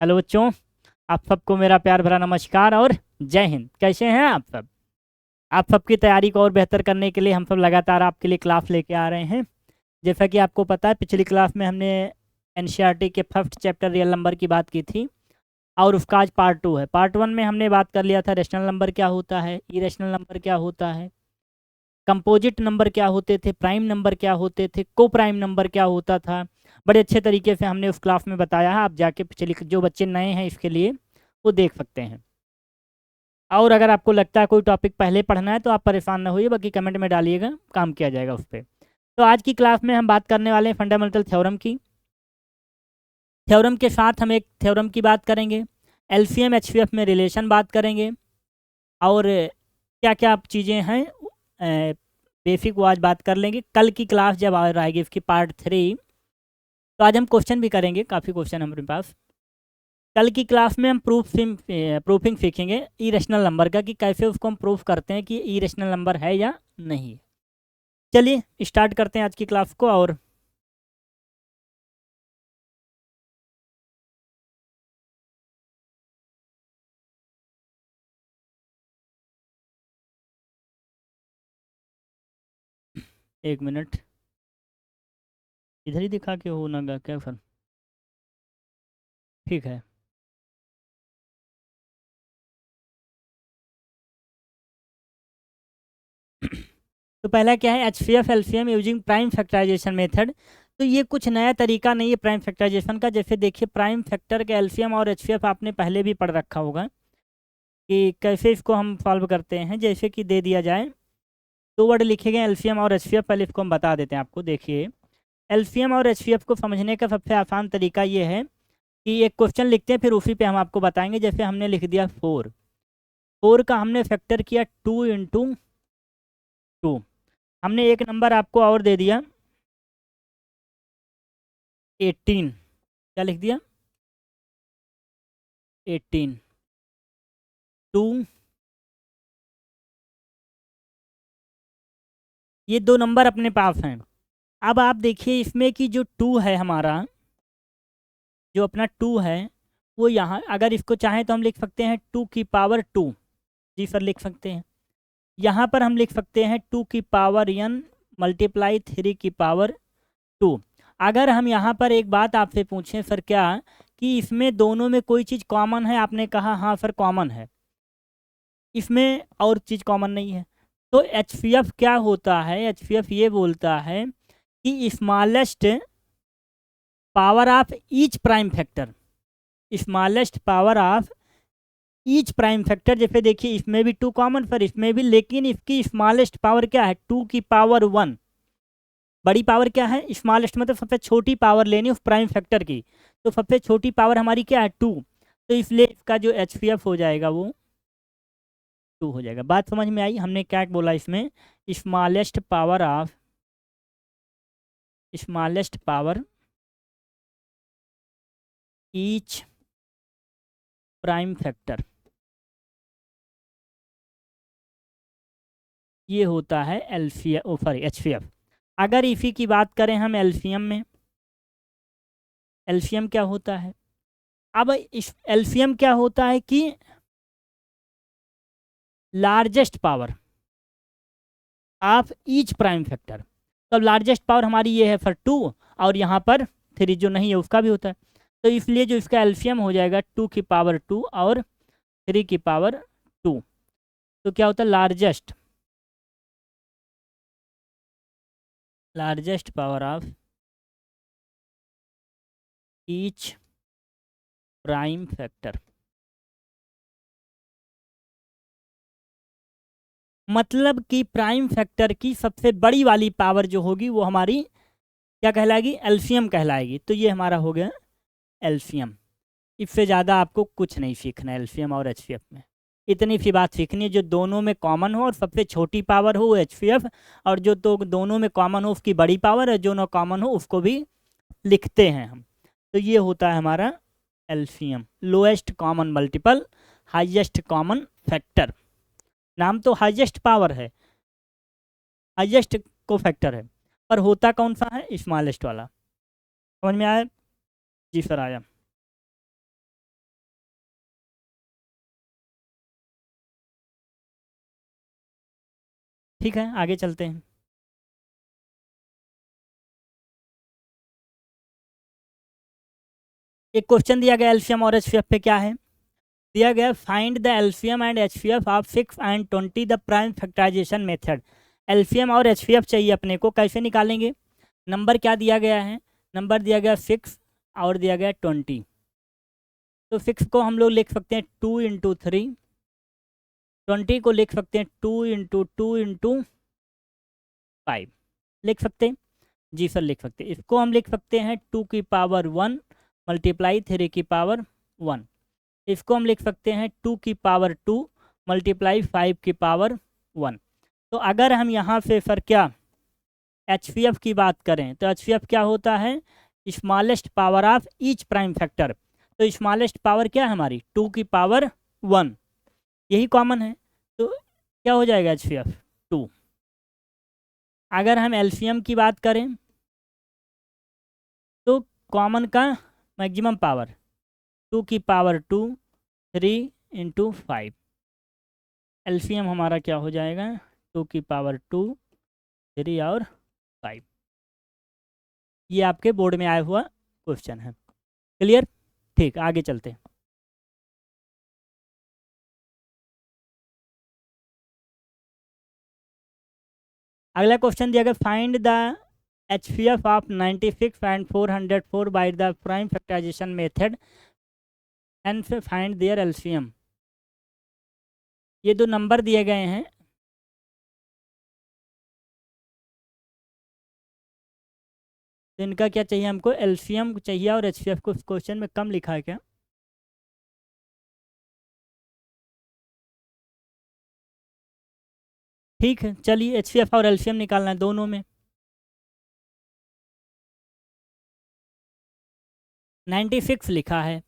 Hello बच्चों। आप सबको मेरा प्यार भरा नमस्कार और जय हिंद। कैसे हैं आप सब? आप सबकी तैयारी को और बेहतर करने के लिए हम सब लगातार आपके लिए क्लास लेके आ रहे हैं। जैसा कि आपको पता है, पिछली क्लास में हमने एनसीईआरटी के फर्स्ट चैप्टर रियल नंबर की बात की थी और उसका आज पार्ट 2 है। पार्ट 1 में हमने बात कर लिया था रेशनल नंबर क्या होता है, इरेशनल नंबर क्या होता है, कंपोजिट नंबर क्या होते थे, प्राइम नंबर क्या होते थे, को प्राइम नंबर क्या होता था। बड़े अच्छे तरीके से हमने उस क्लास में बताया है। आप जाके पिछली, जो बच्चे नए हैं इसके लिए, वो देख सकते हैं। और अगर आपको लगता है कोई टॉपिक पहले पढ़ना है तो आप परेशान ना होइए, बाकी कमेंट में डालिएगा, काम किया जाएगा उस पर। तो आज की क्लास में हम बात करने वाले हैं फंडामेंटल थ्योरम की। थ्योरम के साथ हम एक थ्योरम की बात करेंगे, एलसीएम एचसीएफ में रिलेशन बात करेंगे, और क्या क्या चीज़ें हैं बेसिक वो आज बात कर लेंगे। कल की क्लास जब आएगी इसकी पार्ट 3, तो आज हम क्वेश्चन भी करेंगे, काफ़ी क्वेश्चन हमारे पास। कल की क्लास में हम प्रूफिंग सीखेंगे इरेशनल नंबर का, कि कैसे उसको हम प्रूफ करते हैं कि इरेशनल नंबर है या नहीं। चलिए स्टार्ट करते हैं आज की क्लास को। और एक मिनट, इधर ही दिखा के हो ना क्या सर? ठीक है। तो पहला क्या है, H C F LCM using prime factorisation method. तो ये कुछ नया तरीका नहीं है प्राइम फैक्टराइजेशन का। जैसे देखिए, प्राइम फैक्टर के एलसीएम और एच सी एफ आपने पहले भी पढ़ रखा होगा कि कैसे इसको हम सॉल्व करते हैं। जैसे कि दे दिया जाए, दो वर्ड लिखे गए एलसीएम और एचसीएफ, पहले इसको हम बता देते हैं आपको। देखिए, एलसीएम और एचसीएफ को समझने का सबसे आसान तरीका ये है कि एक क्वेश्चन लिखते हैं, फिर उसी पे हम आपको बताएंगे। जैसे हमने लिख दिया 4, 4 का हमने फैक्टर किया 2 × 2। हमने एक नंबर आपको और दे दिया 18। क्या लिख दिया? 18, 2। ये दो नंबर अपने पास हैं। अब आप देखिए इसमें कि जो 2 है हमारा, जो अपना 2 है, वो यहाँ अगर इसको चाहें तो हम लिख सकते हैं 2 की पावर 2। जी सर, लिख सकते हैं। यहाँ पर हम लिख सकते हैं 2 की पावर n मल्टीप्लाई 3 की पावर 2। अगर हम यहाँ पर एक बात आपसे पूछें सर, क्या कि इसमें दोनों में कोई चीज़ कॉमन है? आपने कहा हाँ सर कॉमन है, इसमें और चीज़ कॉमन नहीं है। तो एच क्या होता है? एच ये बोलता है कि smallest power of each prime factor, smallest power of each prime factor. जैसे देखिए, इसमें भी 2 कॉमन पर इसमें भी, लेकिन इसकी स्मॉलेस्ट पावर क्या है? 2 की पावर 1। बड़ी पावर क्या है? स्मॉलेस्ट, मतलब सबसे छोटी पावर लेनी उस प्राइम फैक्टर की। तो सबसे छोटी पावर हमारी क्या है? 2। तो इसलिए इसका जो एच हो जाएगा वो 2 हो जाएगा। बात समझ में आई? हमने क्या बोला इसमें? Smallest power of, smallest power each prime factor, ये होता है एलसीएम, सॉरी एचसीएफ। अगर इसी की बात करें हम एलसीएम में, एलसीएम क्या होता है? अब इस एलसीएम क्या होता है कि largest power of each prime factor. तो लार्जेस्ट पावर हमारी ये है फॉर 2, और यहाँ पर 3 जो नहीं है उसका भी होता है। तो इसलिए जो इसका एलसीएम हो जाएगा 2 की पावर 2 और 3 की पावर 2। तो क्या होता है? Largest, largest power of each prime factor. मतलब कि प्राइम फैक्टर की सबसे बड़ी वाली पावर जो होगी वो हमारी क्या कहलाएगी? एलसीएम कहलाएगी। तो ये हमारा हो गया एलसीएम। इससे ज़्यादा आपको कुछ नहीं सीखना है एलसीएम और एचसीएफ में। इतनी सी बात सीखनी है, जो दोनों में कॉमन हो और सबसे छोटी पावर हो वो एचसीएफ, और जो तो दोनों में कॉमन हो उसकी बड़ी पावर, और जो ना कॉमन हो उसको भी लिखते हैं हम। तो ये होता है हमारा LCM, lowest common multiple, highest common factor. नाम तो हाईएस्ट पावर है, हाईएस्ट को फैक्टर है, पर होता कौन सा है? स्मॉलेस्ट वाला। समझ में आया? जी सर, आया। ठीक है, आगे चलते हैं। एक क्वेश्चन दिया गया एलसीएम और एचसीएफ पे, क्या है दिया गया, find the LCM and HCF of 6 and 20 the prime factorisation method. LCM और एचसीएफ चाहिए अपने को, कैसे निकालेंगे? नंबर क्या दिया गया है? नंबर दिया गया 6 और दिया गया 20। तो 6 को हम लोग लिख सकते हैं 2 इंटू 3, 20 को लिख सकते हैं 2 इंटू 2 इंटू 5। लिख सकते हैं? जी सर लिख सकते हैं। इसको हम लिख सकते हैं 2 की पावर 1 मल्टीप्लाई 3 की पावर 1। इसको हम लिख सकते हैं 2 की पावर 2 मल्टीप्लाई 5 की पावर 1। तो अगर हम यहाँ से सर क्या एचसीएफ की बात करें तो एचसीएफ क्या होता है? Smallest power of each prime factor. तो स्मॉलेस्ट पावर क्या है हमारी? 2 की पावर 1, यही कॉमन है। तो क्या हो जाएगा एचसीएफ? 2। अगर हम एलसीएम की बात करें तो कॉमन का मैक्सिमम पावर 2 की पावर 2 3 इंटू 5। एलसीएम हमारा क्या हो जाएगा? 2 की पावर 2 3 और 5। ये आपके बोर्ड में आया हुआ क्वेश्चन है। क्लियर? ठीक, आगे चलते हैं। अगला क्वेश्चन दिया गया, find the HCF of 96 and 404 by the prime factorisation method and find their LCM. ये दो नंबर दिए गए हैं, तो इनका क्या चाहिए हमको? एलसीएम चाहिए। और एचसीएफ को क्वेश्चन में कम लिखा है क्या? ठीक है, चलिए एचसीएफ और एलसीएम निकालना है दोनों में। 96 लिखा है।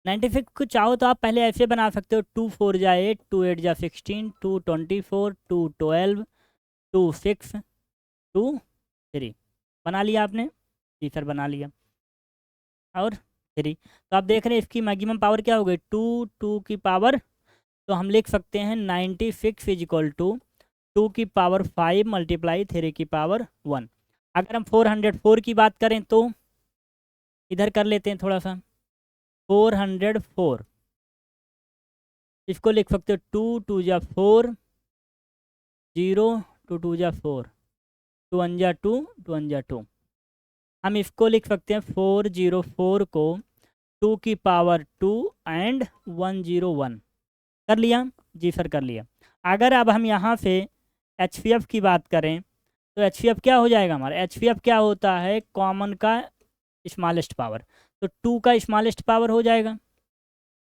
96 को चाहो तो आप पहले ऐसे बना सकते हो, 2 4 जा 8, 2 8 जा 16, 2 24, 2 12, 2 6, 2 3। बना लिया आपने? जी सर बना लिया। और 3, तो आप देख रहे हैं इसकी मैक्सिमम पावर क्या हो गई? 2 2 की पावर, तो हम लिख सकते हैं 96 इज इक्वल टू 2 की पावर 5 मल्टीप्लाई 3 की पावर 1। अगर हम 404 की बात करें तो इधर कर लेते हैं थोड़ा सा। 404 इसको लिख सकते हो 2 2 जा 4, 0 2 2 जा 4, 2 1 जा 2, 2 1 जा 2। हम इसको लिख सकते हैं 404 को 2 की पावर 2 एंड 101। कर लिया? जी सर कर लिया। अगर अब हम यहाँ से एचसीएफ की बात करें तो एचसीएफ क्या हो जाएगा हमारा? एचसीएफ क्या होता है? कॉमन का स्मॉलेस्ट पावर। तो 2 का स्मॉलेस्ट पावर हो जाएगा,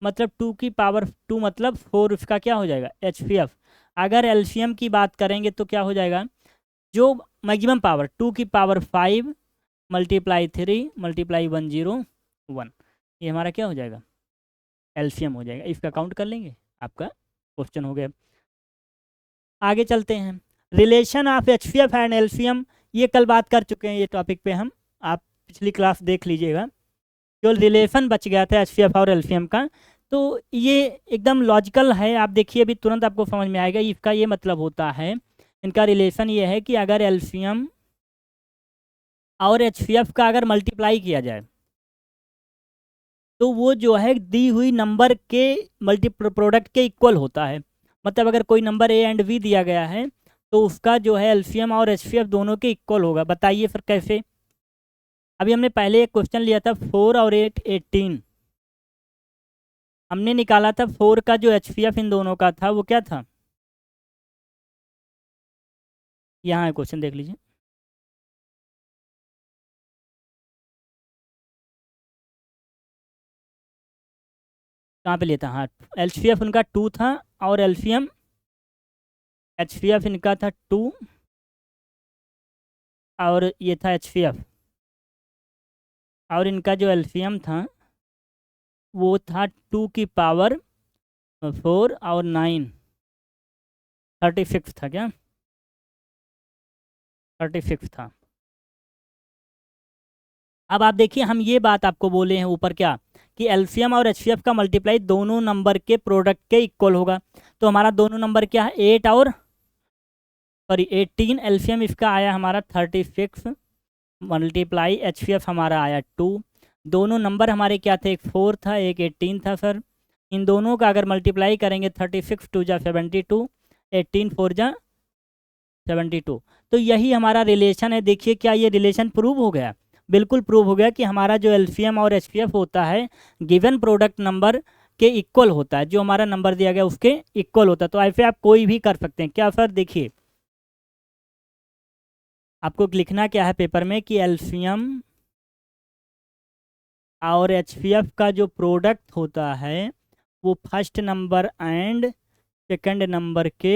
मतलब 2 की पावर 2 मतलब 4, उसका क्या हो जाएगा? एचसीएफ। अगर एलसीएम की बात करेंगे तो क्या हो जाएगा? जो मैक्सिमम पावर 2 की पावर 5 मल्टीप्लाई 3 मल्टीप्लाई 101, ये हमारा क्या हो जाएगा? एलसीएम हो जाएगा। इसका काउंट कर लेंगे, आपका क्वेश्चन हो गया। आगे चलते हैं। Relation of HCF and LCM, ये कल बात कर चुके हैं ये टॉपिक पे हम, आप पिछली क्लास देख लीजिएगा। जो रिलेशन बच गया था एचसीएफ और एलसीएम का, तो ये एकदम लॉजिकल है। आप देखिए अभी तुरंत आपको समझ में आएगा। इसका ये मतलब होता है, इनका रिलेशन ये है कि अगर एलसीएम और एचसीएफ का अगर मल्टीप्लाई किया जाए तो वो जो है दी हुई नंबर के मल्टी प्रोडक्ट के इक्वल होता है। मतलब अगर कोई नंबर ए एंड बी दिया गया है तो उसका जो है एलसीएम और एचसीएफ दोनों के इक्वल होगा। बताइए फिर कैसे? अभी हमने पहले एक क्वेश्चन लिया था 4 और 8 18, हमने निकाला था 4 का जो एचसीएफ इन दोनों का था वो क्या था? यहाँ है क्वेश्चन, देख लीजिए। कहाँ पे लेता? हाँ, एचसीएफ उनका 2 था और एलसीएम एचसीएफ इनका था 2 और ये था एचसीएफ, और इनका जो एलसीएम था वो था 2 की पावर 4 और 9, 36 था क्या? 36 था। अब आप देखिए हम ये बात आपको बोले हैं ऊपर क्या, कि एलसीएम और एचसीएफ का मल्टीप्लाई दोनों नंबर के प्रोडक्ट के इक्वल होगा। तो हमारा दोनों नंबर क्या है? 8 और सॉरी 18, एलसीएम इसका आया हमारा 36 मल्टीप्लाई HCF हमारा आया 2। दोनों नंबर हमारे क्या थे, एक 4 था एक 18 था सर। इन दोनों का अगर मल्टीप्लाई करेंगे 36 2 जा 72, 18 4 जा 72, तो यही हमारा रिलेशन है। देखिए क्या ये रिलेशन प्रूव हो गया, बिल्कुल प्रूव हो गया कि हमारा जो एलसीएम और HCF होता है गिवन प्रोडक्ट नंबर के इक्वल होता है, जो हमारा नंबर दिया गया उसके इक्वल होता है। तो ऐसे आप कोई भी कर सकते हैं। क्या सर, देखिए आपको लिखना क्या है पेपर में कि एलसीएम और HCF का जो प्रोडक्ट होता है वो first number and second number के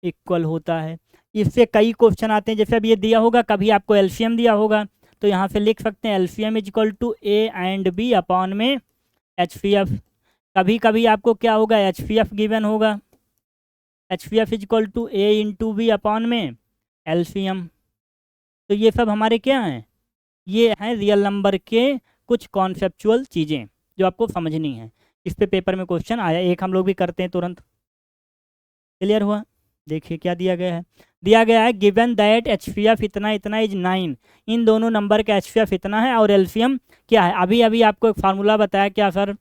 इक्वल होता है। इससे कई क्वेश्चन आते हैं, जैसे अब ये दिया होगा, कभी आपको एलसीएम दिया होगा तो यहाँ से लिख सकते हैं LCM is equal to A and B upon में HCF। कभी कभी आपको क्या होगा, HCF गिवन होगा, HCF is equal to A into B upon में एलसीएम। तो ये सब हमारे क्या हैं, ये हैं रियल नंबर के कुछ कॉन्सेप्चुअल चीज़ें जो आपको समझनी है। इस पे पेपर में क्वेश्चन आया, एक हम लोग भी करते हैं तुरंत। क्लियर हुआ? देखिए क्या दिया गया है, दिया गया है गिवन दैट HCF इतना इतना इज 9, इन दोनों नंबर का HCF इतना है और एलसीएम क्या है। अभी अभी आपको एक फार्मूला बताया क्या सर,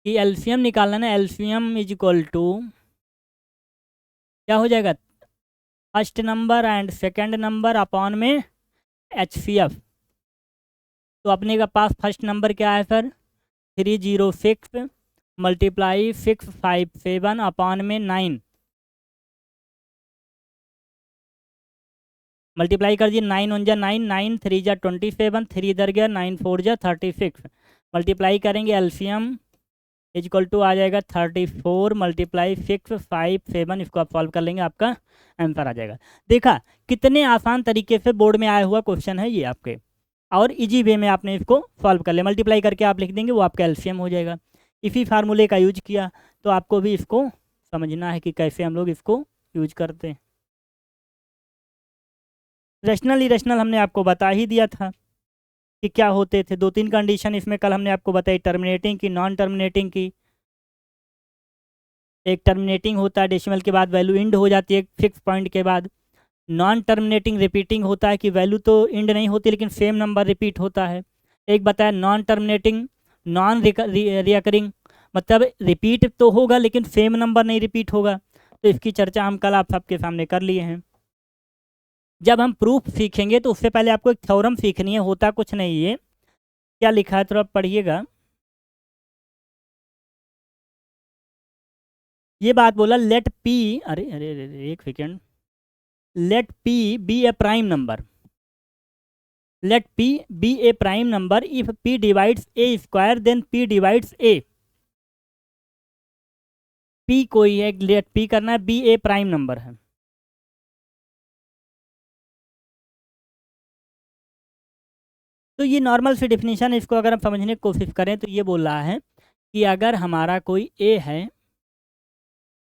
कि एलसीएम निकालना है, एलसीएम इज इक्वल टू क्या हो जाएगा, first number and second number upon में HCF। तो अपने का पास फर्स्ट नंबर क्या है सर, 306 मल्टीप्लाई 657 अपॉन में 9, मल्टीप्लाई कर दिए, 9 1 जा 9, 9 3 जा 27, 3 इधर गया, 9 4 जा 36, मल्टीप्लाई करेंगे एलसीएम इज इक्वल टू आ जाएगा 34 मल्टीप्लाई 657। इसको आप सॉल्व कर लेंगे, आपका आंसर आ जाएगा। देखा कितने आसान तरीके से बोर्ड में आया हुआ क्वेश्चन है ये आपके, और इजी वे में आपने इसको सॉल्व कर लिया। मल्टीप्लाई करके आप लिख देंगे, वो आपका एलसीएम हो जाएगा। इसी फार्मूले का यूज किया, तो आपको भी इसको समझना है कि कैसे हम लोग इसको यूज करते हैं। रैशनल इरेशनल हमने आपको बता ही दिया था कि क्या होते थे। 2-3 कंडीशन इसमें कल हमने आपको बताई, टर्मिनेटिंग की, नॉन टर्मिनेटिंग की। एक टर्मिनेटिंग होता है, डेसिमल के बाद वैल्यू इंड हो जाती है फिक्स पॉइंट के बाद। नॉन टर्मिनेटिंग रिपीटिंग होता है कि वैल्यू तो इंड नहीं होती लेकिन सेम नंबर रिपीट होता है। एक बताया नॉन टर्मिनेटिंग, नॉन रिकरिंग, मतलब रिपीट तो होगा लेकिन सेम नंबर नहीं रिपीट होगा। तो इसकी चर्चा हम कल आप सबके सामने कर लिए हैं। जब हम प्रूफ सीखेंगे तो उससे पहले आपको एक थ्योरम सीखनी है, होता कुछ नहीं है। क्या लिखा है, तो आप पढ़िएगा। ये बात बोला, लेट पी, अरे अरे अरे एक second, let P B A prime number, let p be a prime number if p divides a square then p divides a। p कोई है, लेट p करना है, b a प्राइम नंबर है। तो ये नॉर्मल सी डिफिनीशन है, इसको अगर हम समझने की कोशिश करें तो ये बोल रहा है कि अगर हमारा कोई a है,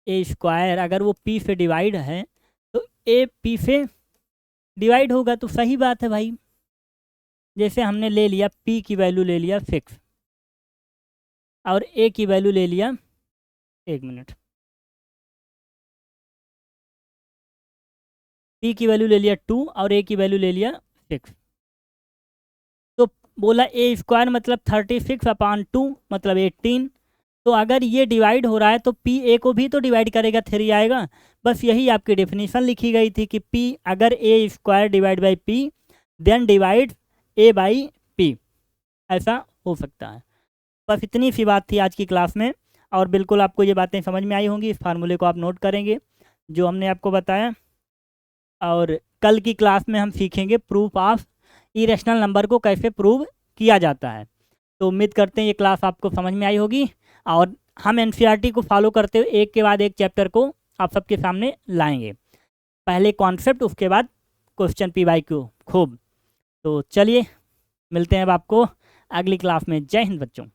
a स्क्वायर, अगर वो p से डिवाइड है तो a p से डिवाइड होगा। तो सही बात है भाई, जैसे हमने ले लिया p की वैल्यू ले लिया 6 और a की वैल्यू ले लिया, एक मिनट, p की वैल्यू ले लिया 2 और a की वैल्यू ले लिया 6। तो बोला a स्क्वायर मतलब 36 अपॉन 2 मतलब 18। तो अगर ये डिवाइड हो रहा है तो p a को भी तो डिवाइड करेगा, 3 आएगा। बस यही आपकी डेफिनेशन लिखी गई थी कि p अगर a square divide by p then divide a by p, ऐसा हो सकता है। बस इतनी सी बात थी आज की क्लास में, और बिल्कुल आपको ये बातें समझ में आई होंगी। इस फार्मूले को आप नोट करेंगे जो हमने आपको बताया, और कल की क्लास में हम सीखेंगे प्रूफ ऑफ इरेशनल नंबर को कैसे प्रूव किया जाता है। तो उम्मीद करते हैं ये क्लास आपको समझ में आई होगी, और हम एनसीईआरटी को फॉलो करते हुए एक के बाद एक चैप्टर को आप सबके सामने लाएंगे। पहले कॉन्सेप्ट, उसके बाद क्वेश्चन PYQ खूब। तो चलिए मिलते हैं अब आपको अगली क्लास में। जय हिंद बच्चों।